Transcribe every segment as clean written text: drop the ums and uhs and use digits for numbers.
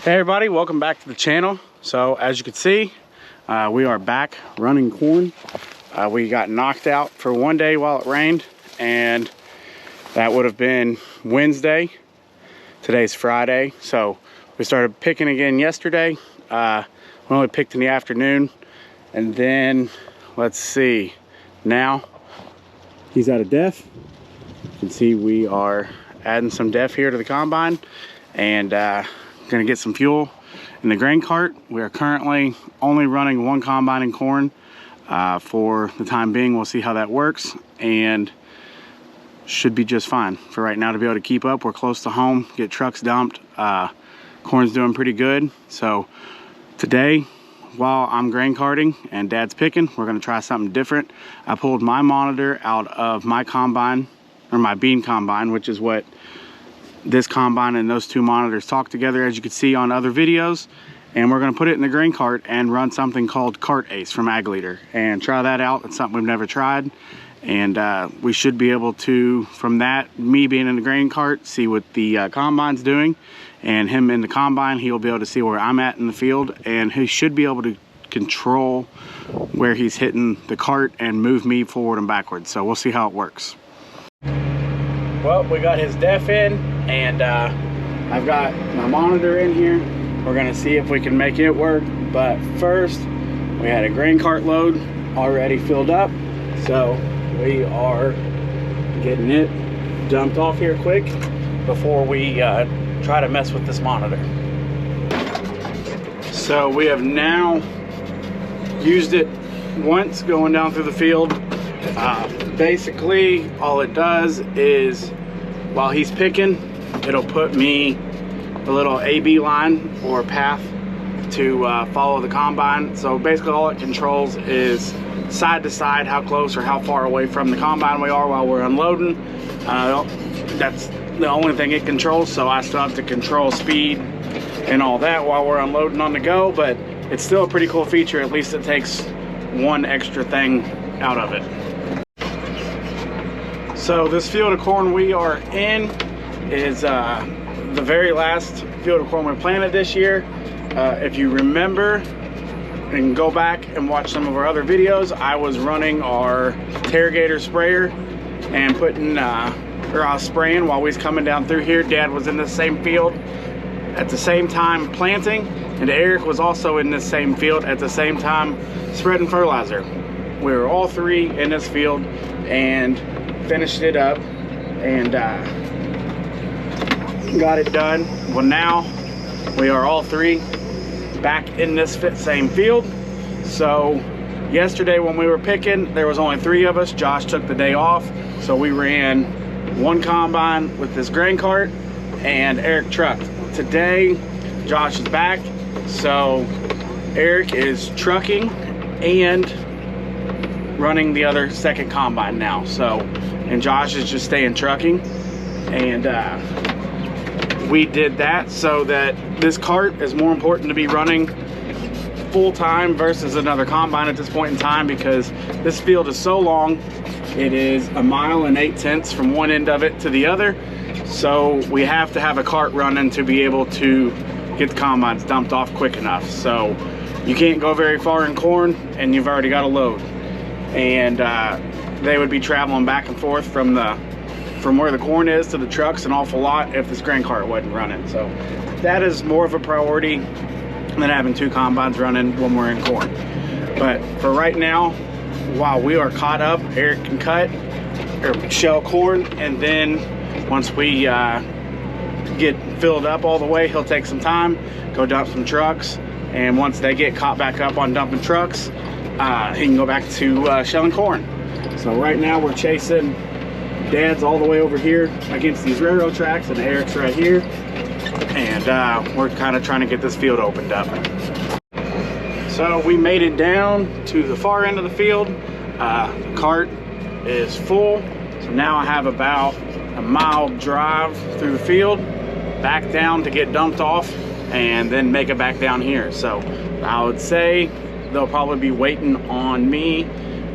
Hey everybody, welcome back to the channel. So as you can see, we are back running corn. We got knocked out for one day while it rained, and that would have been Wednesday. Today's Friday, so we started picking again yesterday. We only picked in the afternoon, and then let's see, now he's out of def. You can see we are adding some def here to the combine, and gonna get some fuel in the grain cart. We are currently only running one combine in corn for the time being. We'll see how that works, and should be just fine for right now to be able to keep up. We're close to home, get trucks dumped. Corn's doing pretty good. So today, while I'm grain carting and Dad's picking, we're gonna try something different. I pulled my monitor out of my combine, or my bean combine, which is what this combine and those two monitors talk together, as you can see on other videos, and we're going to put it in the grain cart and run something called Cart Ace from Ag Leader and try that out. It's something we've never tried, and we should be able to, from that, me being in the grain cart, see what the combine's doing, and him in the combine, he'll be able to see where I'm at in the field, and he should be able to control where he's hitting the cart and move me forward and backwards. So we'll see how it works. Well, we got his def in, and I've got my monitor in here. We're gonna see if we can make it work, but first we had a grain cart load already filled up, so we are getting it dumped off here quick before we try to mess with this monitor. So we have now used it once going down through the field. Basically all it does is, while he's picking, it'll put me a little AB line or path to follow the combine. So basically all it controls is side to side, how close or how far away from the combine we are while we're unloading. That's the only thing it controls, so I still have to control speed and all that while we're unloading on the go, but it's still a pretty cool feature. At least it takes one extra thing out of it. So this field of corn we are in is the very last field of corn we planted this year. If you remember and go back and watch some of our other videos, I was running our Terragator sprayer and putting, or I was spraying while we was coming down through here. Dad was in the same field at the same time planting, and Eric was also in this same field at the same time spreading fertilizer. We were all three in this field and finished it up and got it done. Well, now we are all three back in this same field. So yesterday when we were picking, there was only three of us. Josh took the day off, so we ran one combine with this grain cart and Eric trucked. Today Josh is back, so Eric is trucking and running the other second combine now. So, and Josh is just staying trucking, and we did that so that this cart is more important to be running full time versus another combine at this point in time, because this field is so long It is 1.8 miles from one end of it to the other. So we have to have a cart running to be able to get the combines dumped off quick enough. So you can't go very far in corn and you've already got a load. And they would be traveling back and forth from where the corn is to the trucks an awful lot if this grain cart wasn't running. So that is more of a priority than having 2 combines running when we're in corn. But for right now, while we are caught up, Eric can cut or shell corn, and then once we get filled up all the way, he'll take some time, go dump some trucks, and once they get caught back up on dumping trucks, he can go back to shelling corn. So right now we're chasing Dad's all the way over here against these railroad tracks, and Eric's right here, and we're kind of trying to get this field opened up. So we made it down to the far end of the field. The cart is full, so now I have about a mile drive through the field, back down to get dumped off, and then make it back down here. So I would say they'll probably be waiting on me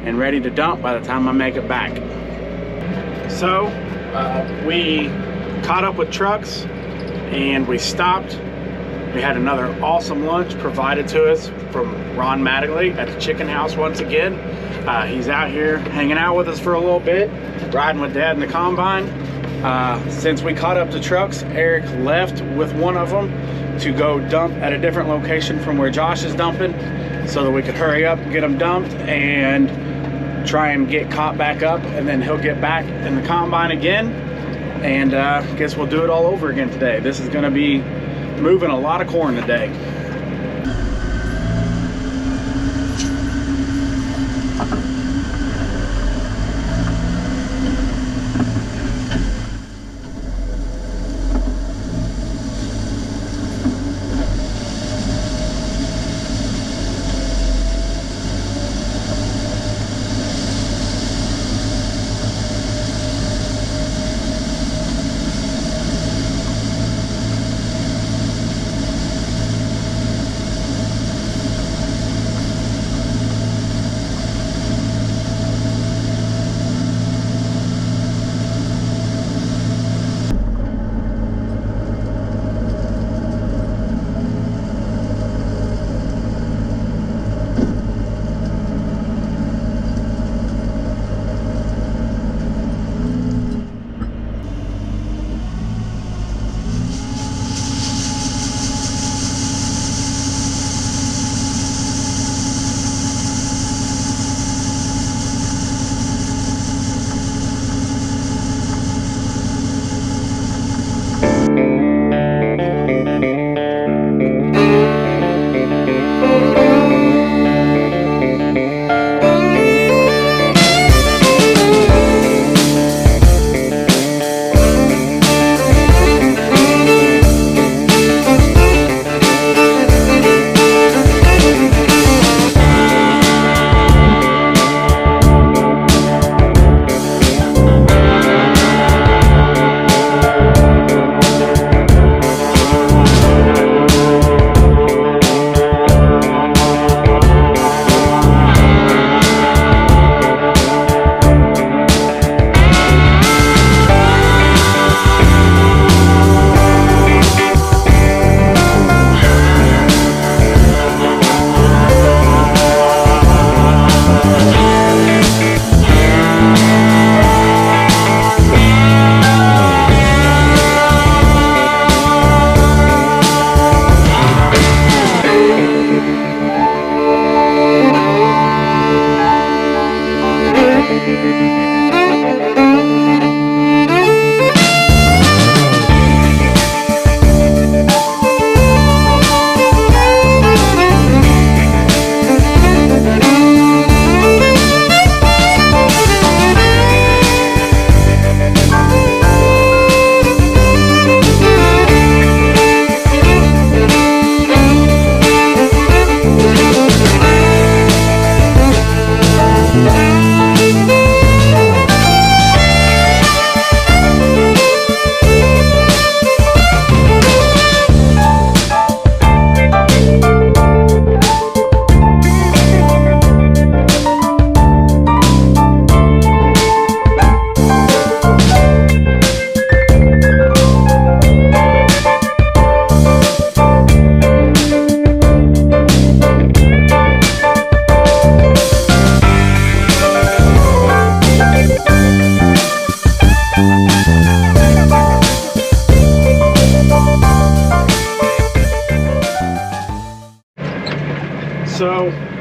and ready to dump by the time I make it back. So we caught up with trucks and we stopped. We had another awesome lunch provided to us from Ron Mattingly at the chicken house once again. He's out here hanging out with us for a little bit, riding with Dad in the combine. Since we caught up to trucks, Eric left with one of them to go dump at a different location from where Josh is dumping, so that we could hurry up and get them dumped and try and get caught back up, and then he'll get back in the combine again, and I guess we'll do it all over again today. This is going to be moving a lot of corn today.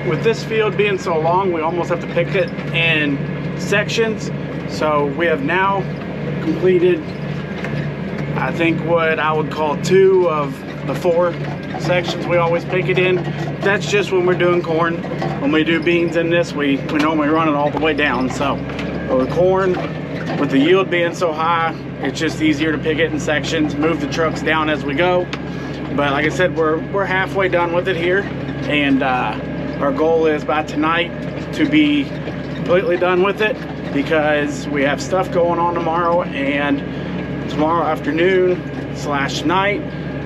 with this field being so long, we almost have to pick it in sections. So we have now completed, I think, what I would call 2 of the 4 sections we always pick it in. That's just when we're doing corn. When we do beans in this, we normally run it all the way down. So with corn, with the yield being so high, it's just easier to pick it in sections, move the trucks down as we go. But like I said, we're halfway done with it here, and our goal is by tonight to be completely done with it, because we have stuff going on tomorrow, and tomorrow afternoon / night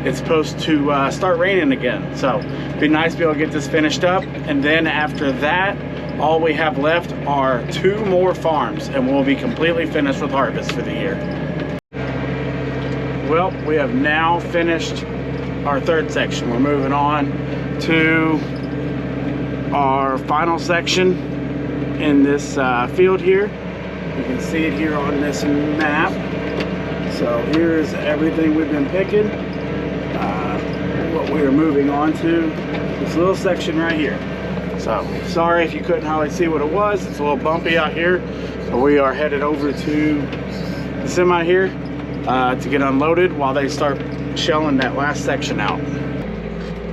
it's supposed to start raining again. So it'd be nice to be able to get this finished up, and then after that, all we have left are 2 more farms, and we'll be completely finished with harvest for the year. Well, we have now finished our 3rd section. We're moving on to our final section in this field here. You can see it here on this map. So here's everything we've been picking. What we are moving on to, this little section right here. So sorry if you couldn't hardly see what it was. It's a little bumpy out here. So we are headed over to the semi here to get unloaded while they start shelling that last section out.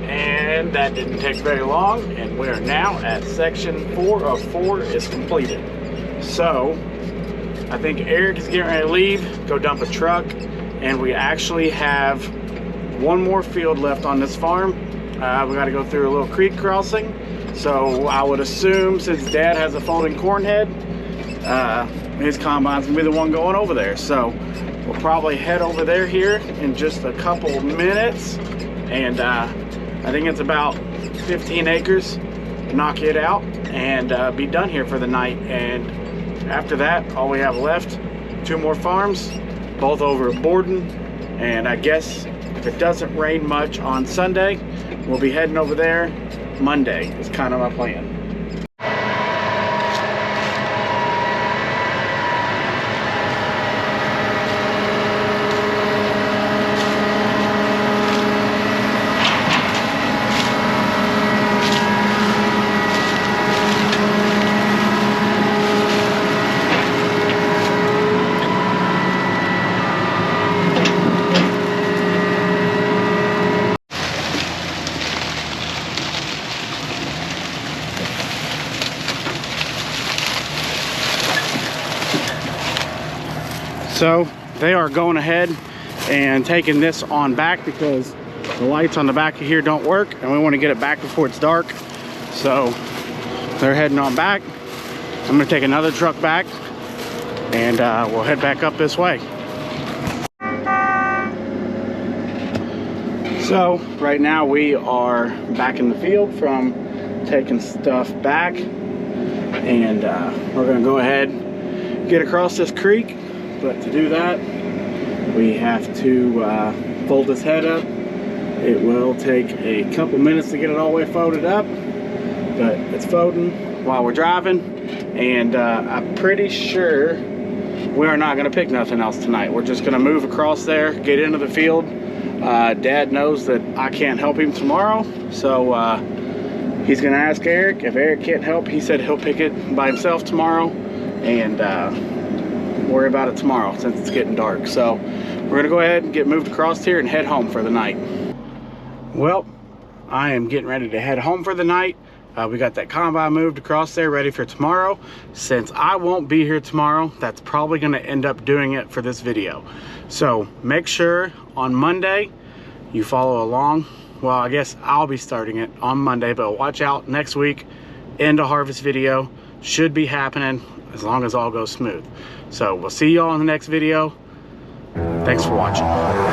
And that didn't take very long, and we are now at section 4 of 4 is completed. So I think Eric is getting ready to leave, go dump a truck, and we actually have 1 more field left on this farm. We got to go through a little creek crossing. So I would assume, since Dad has a folding corn head, his combine's gonna be the one going over there. So we'll probably head over there here in just a couple minutes, and I think it's about 15 acres. Knock it out and be done here for the night. And after that, all we have left, 2 more farms, both over at Borden. And I guess if it doesn't rain much on Sunday, we'll be heading over there Monday. Is kind of my plan. So they are going ahead and taking this on back because the lights on the back of here don't work, and we want to get it back before it's dark. So they're heading on back. I'm going to take another truck back, and we'll head back up this way. So right now we are back in the field from taking stuff back, and we're going to go ahead and get across this creek. But to do that, we have to fold this head up. It will take a couple minutes to get it all the way folded up, but it's folding while we're driving, and I'm pretty sure we are not going to pick nothing else tonight. We're just going to move across there, get into the field. Dad knows that I can't help him tomorrow, so he's going to ask Eric. If Eric can't help, he said he'll pick it by himself tomorrow, and worry about it tomorrow since it's getting dark. So we're gonna go ahead and get moved across here and head home for the night. Well, I am getting ready to head home for the night. We got that combine moved across there ready for tomorrow. Since I won't be here tomorrow, that's probably gonna end up doing it for this video. So make sure on Monday you follow along. Well, I guess I'll be starting it on Monday, but watch out next week. End of harvest video should be happening as long as all goes smooth. So we'll see y'all in the next video. Thanks for watching.